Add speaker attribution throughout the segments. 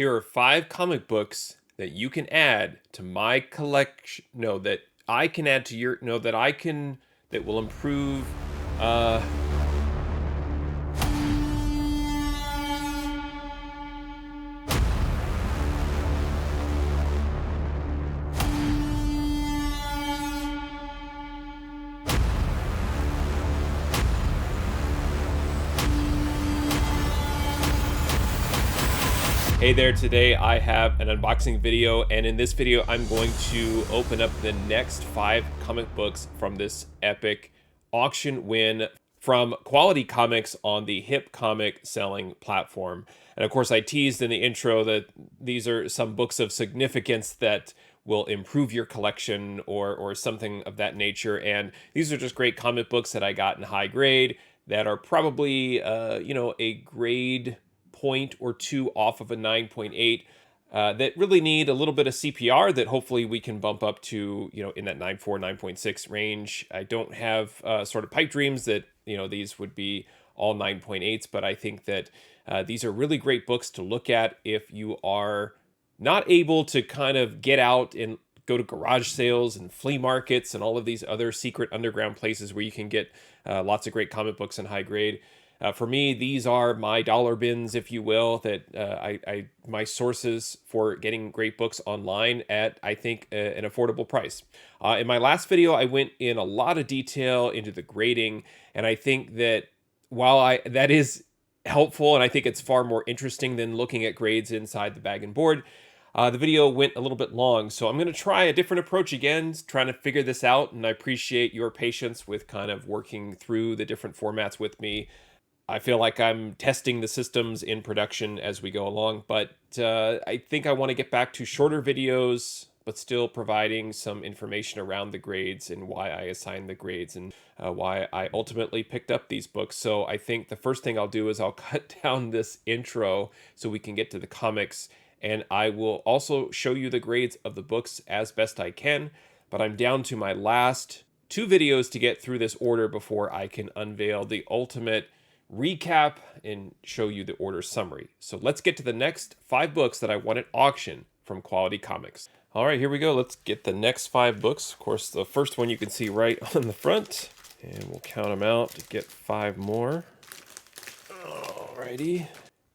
Speaker 1: Here are 5 comic books that you can add to my collection. No, that I can add to your. No, that I can. That will improve. Uh, Hey there, today I have an unboxing video, and in this video I'm going to open up the next 5 comic books from this epic auction win from Quality Comics on the HipComic selling platform. And of course I teased in the intro that these are some books of significance that will improve your collection or something of that nature, and these are just great comic books that I got in high grade that are probably a grade point or two off of a 9.8 that really need a little bit of CPR that hopefully we can bump up to, in that 9.4, 9.6 range. I don't have sort of pipe dreams that, these would be all 9.8s, but I think that these are really great books to look at if you are not able to kind of get out and go to garage sales and flea markets and all of these other secret underground places where you can get lots of great comic books in high grade. For me, these are my dollar bins, if you will, that my sources for getting great books online at, I think, an affordable price. In my last video, I went in a lot of detail into the grading, and I think that while that is helpful, and I think it's far more interesting than looking at grades inside the bag and board, the video went a little bit long, so I'm going to try a different approach again, trying to figure this out, and I appreciate your patience with kind of working through the different formats with me. I feel like I'm testing the systems in production as we go along, but I think I want to get back to shorter videos, but still providing some information around the grades and why I assigned the grades and why I ultimately picked up these books. So I think the first thing I'll do is I'll cut down this intro so we can get to the comics, and I will also show you the grades of the books as best I can, but I'm down to my last 2 videos to get through this order before I can unveil the ultimate recap and show you the order summary. So let's get to the next 5 books that I won at auction from Quality Comics. All right, here we go. Let's get the next 5 books. Of course, the first one you can see right on the front, and we'll count them out to get 5 more. Alrighty.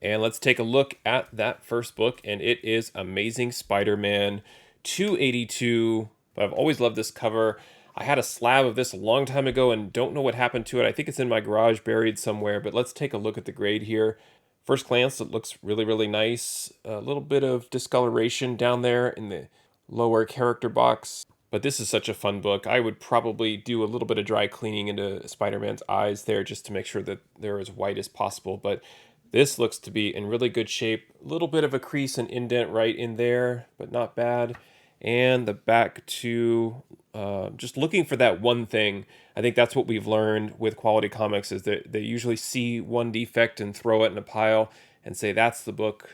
Speaker 1: And let's take a look at that first book, and it is Amazing Spider-Man 282. But I've always loved this cover. I had a slab of this a long time ago and don't know what happened to it. I think it's in my garage buried somewhere, but let's take a look at the grade here. First glance, it looks really, really nice. A little bit of discoloration down there in the lower character box, but this is such a fun book. I would probably do a little bit of dry cleaning into Spider-Man's eyes there just to make sure that they're as white as possible, but this looks to be in really good shape. A little bit of a crease and indent right in there, but not bad. And the back too, just looking for that one thing. I think that's what we've learned with Quality Comics is that they usually see one defect and throw it in a pile and say that's the book.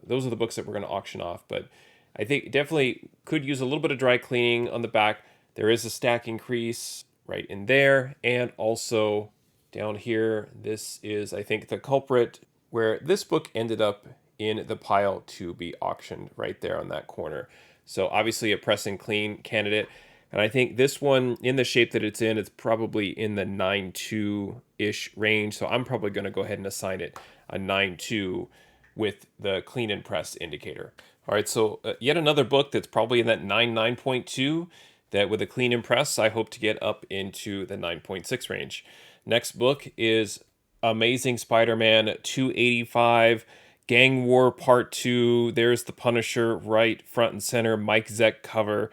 Speaker 1: Those are the books that we're going to auction off. But I think definitely could use a little bit of dry cleaning on the back. There is a stacking crease right in there, and also down here. This is, I think, the culprit where this book ended up in the pile to be auctioned right there on that corner. So obviously a press and clean candidate. And I think this one, in the shape that it's in, it's probably in the 9.2-ish range. So I'm probably going to go ahead and assign it a 9.2 with the clean and press indicator. All right, so yet another book that's probably in that 9.2 that with a clean and press, I hope to get up into the 9.6 range. Next book is Amazing Spider-Man 285. Gang War Part 2. There's the Punisher right front and center. Mike Zeck cover.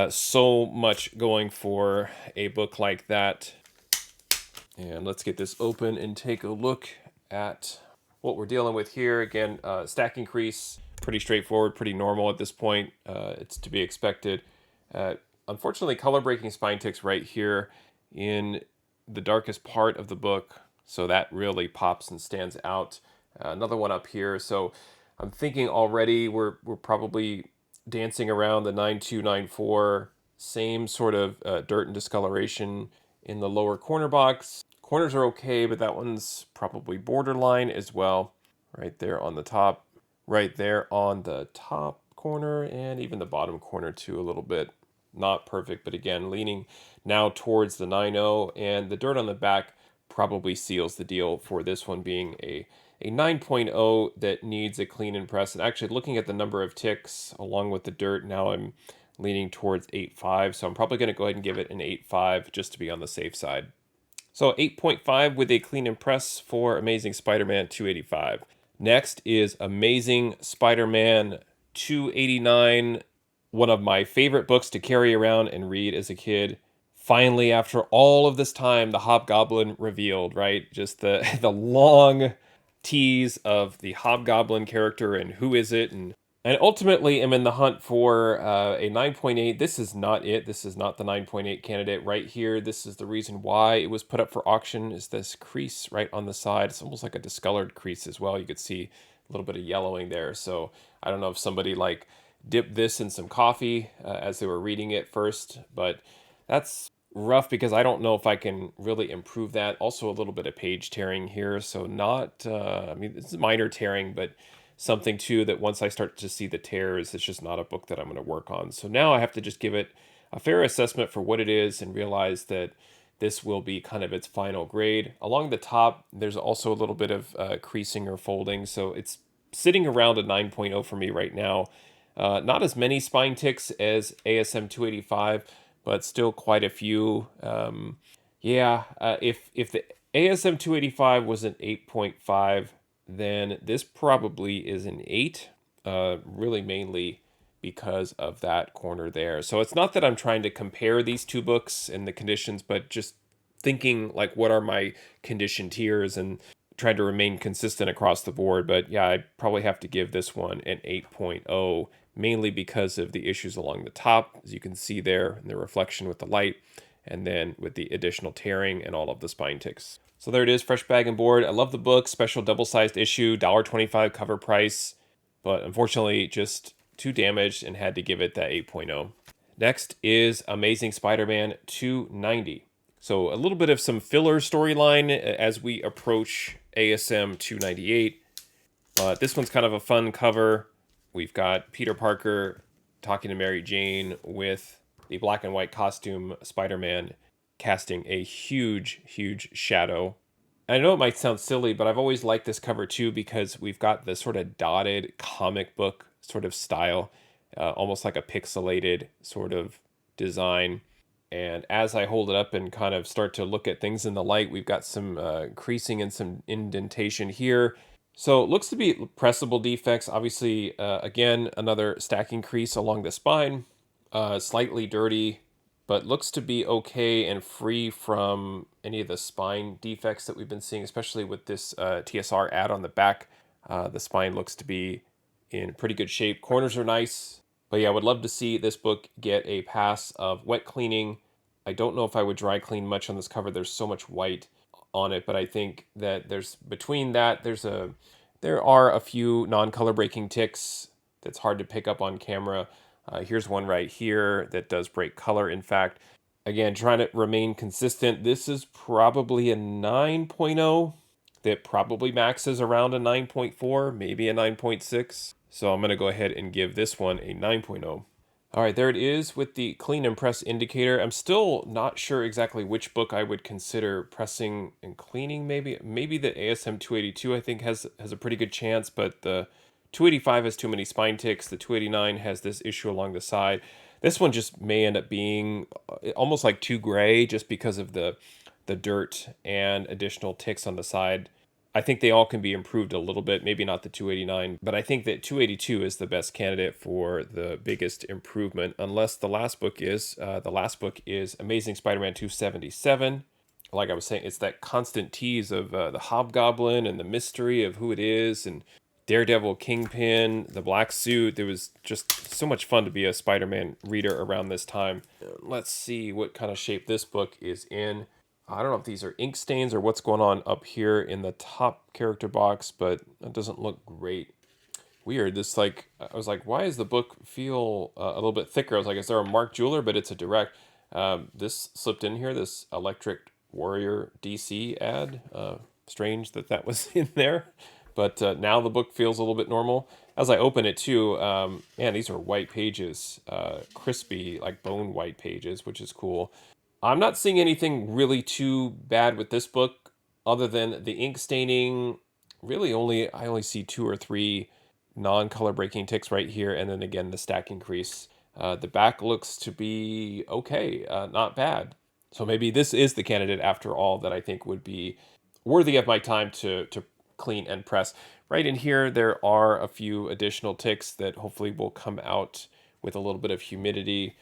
Speaker 1: So much going for a book like that. And let's get this open and take a look at what we're dealing with here. Again, stacking crease. Pretty straightforward, pretty normal at this point. It's to be expected. Unfortunately, color breaking spine ticks right here in the darkest part of the book. So that really pops and stands out. Another one up here. So I'm thinking already we're probably dancing around the 9.2, 9.4. Same sort of dirt and discoloration in the lower corner box. Corners are okay, but that one's probably borderline as well. Right there on the top. right there on the top corner and even the bottom corner too a little bit. Not perfect, but again, leaning now towards the 9.0, and the dirt on the back probably seals the deal for this one being a 9.0 that needs a clean and press. And actually looking at the number of ticks along with the dirt, now I'm leaning towards 8.5, so I'm probably going to go ahead and give it an 8.5 just to be on the safe side. So 8.5 with a clean and press for Amazing Spider-Man 285. Next is Amazing Spider-Man 289, one of my favorite books to carry around and read as a kid. Finally, after all of this time, the Hobgoblin revealed, right? Just the the long tease of the Hobgoblin character and who is it, and ultimately am in the hunt for a 9.8. This is not it. This is not the 9.8 candidate right here. This is the reason why it was put up for auction, is this crease right on the side. It's almost like a discolored crease as well. You could see a little bit of yellowing there. So I don't know if somebody like dipped this in some coffee as they were reading it first, but that's rough because I don't know if I can really improve that. Also a little bit of page tearing here, so not I mean, it's minor tearing, but something too that once I start to see the tears, it's just not a book that I'm going to work on. So now I have to just give it a fair assessment for what it is and realize that this will be kind of its final grade. Along the top, there's also a little bit of creasing or folding, so it's sitting around a 9.0 for me right now. Not as many spine ticks as ASM 285, but still quite a few. If the ASM 285 was an 8.5, then this probably is an 8, really mainly because of that corner there. So it's not that I'm trying to compare these two books and the conditions, but just thinking like what are my condition tiers and trying to remain consistent across the board. But yeah, I probably have to give this one an 8.0, mainly because of the issues along the top, as you can see there in the reflection with the light, and then with the additional tearing and all of the spine ticks. So there it is, fresh bag and board. I love the book, special double-sized issue, $1.25 cover price, but unfortunately just too damaged and had to give it that 8.0. Next is Amazing Spider-Man 290. So a little bit of some filler storyline as we approach ASM 298. But this one's kind of a fun cover. We've got Peter Parker talking to Mary Jane with the black and white costume Spider-Man casting a huge, huge shadow. I know it might sound silly, but I've always liked this cover too because we've got this sort of dotted comic book sort of style, almost like a pixelated sort of design. And as I hold it up and kind of start to look at things in the light, we've got some creasing and some indentation here. So it looks to be pressable defects. Obviously, again, another stacking crease along the spine, slightly dirty, but looks to be okay and free from any of the spine defects that we've been seeing, especially with this TSR ad on the back. The spine looks to be in pretty good shape. Corners are nice, but yeah, I would love to see this book get a pass of wet cleaning. I don't know if I would dry clean much on this cover. There's so much white on it, but I think that there are a few non-color breaking ticks that's hard to pick up on camera. Here's one right here that does break color. In fact, again, trying to remain consistent. This is probably a 9.0 that probably maxes around a 9.4, maybe a 9.6. So I'm going to go ahead and give this one a 9.0. All right, there it is with the clean and press indicator. I'm still not sure exactly which book I would consider pressing and cleaning. Maybe the ASM 282 I think has a pretty good chance, but the 285 has too many spine ticks. The 289 has this issue along the side. This one just may end up being almost like too gray just because of the dirt and additional ticks on the side. I think they all can be improved a little bit, maybe not the 289, but I think that 282 is the best candidate for the biggest improvement, unless the last book is. The last book is Amazing Spider-Man 277. Like I was saying, it's that constant tease of the Hobgoblin and the mystery of who it is, and Daredevil, Kingpin, the black suit. It was just so much fun to be a Spider-Man reader around this time. Let's see what kind of shape this book is in. I don't know if these are ink stains or what's going on up here in the top character box, but it doesn't look great. Weird. I was like, why does the book feel a little bit thicker? I was like, is there a Mark Jeweler? But it's a direct. This slipped in here, this Electric Warrior DC ad. Strange that was in there. But now the book feels a little bit normal. As I open it too, man, these are white pages, crispy, like bone white pages, which is cool. I'm not seeing anything really too bad with this book, other than the ink staining. Really, I only see 2 or 3 non-color breaking ticks right here, and then again the stacking crease. The back looks to be okay, not bad. So maybe this is the candidate after all that I think would be worthy of my time to clean and press. Right in here, there are a few additional ticks that hopefully will come out with a little bit of humidity.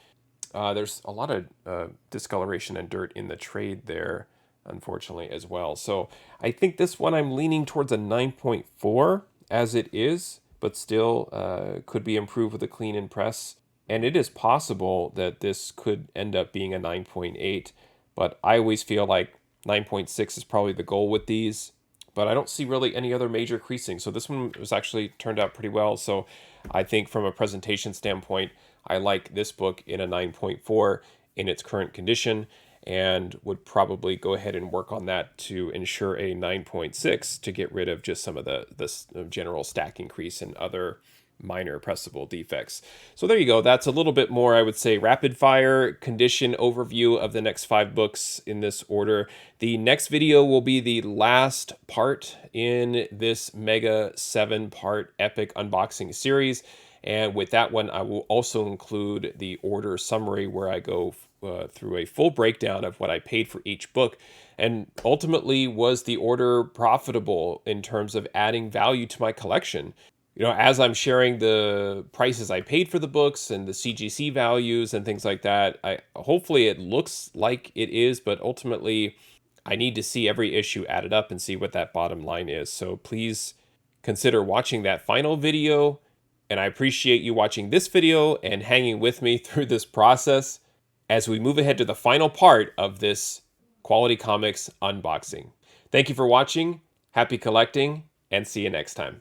Speaker 1: There's a lot of discoloration and dirt in the trade there, unfortunately, as well. So I think this one I'm leaning towards a 9.4 as it is, but still could be improved with a clean and press. And it is possible that this could end up being a 9.8, but I always feel like 9.6 is probably the goal with these. But I don't see really any other major creasing. So this one was actually turned out pretty well. So I think from a presentation standpoint, I like this book in a 9.4 in its current condition, and would probably go ahead and work on that to ensure a 9.6 to get rid of just some of the general stacking crease and other minor pressable defects. So there you go. That's a little bit more, I would say, rapid fire condition overview of the next 5 books in this order. The next video will be the last part in this mega 7-part epic unboxing series. And with that one, I will also include the order summary where I go through a full breakdown of what I paid for each book. And ultimately, was the order profitable in terms of adding value to my collection? You know, as I'm sharing the prices I paid for the books and the CGC values and things like that, hopefully it looks like it is, but ultimately I need to see every issue added up and see what that bottom line is. So please consider watching that final video. And I appreciate you watching this video and hanging with me through this process as we move ahead to the final part of this Quality Comics unboxing. Thank you for watching, happy collecting, and see you next time.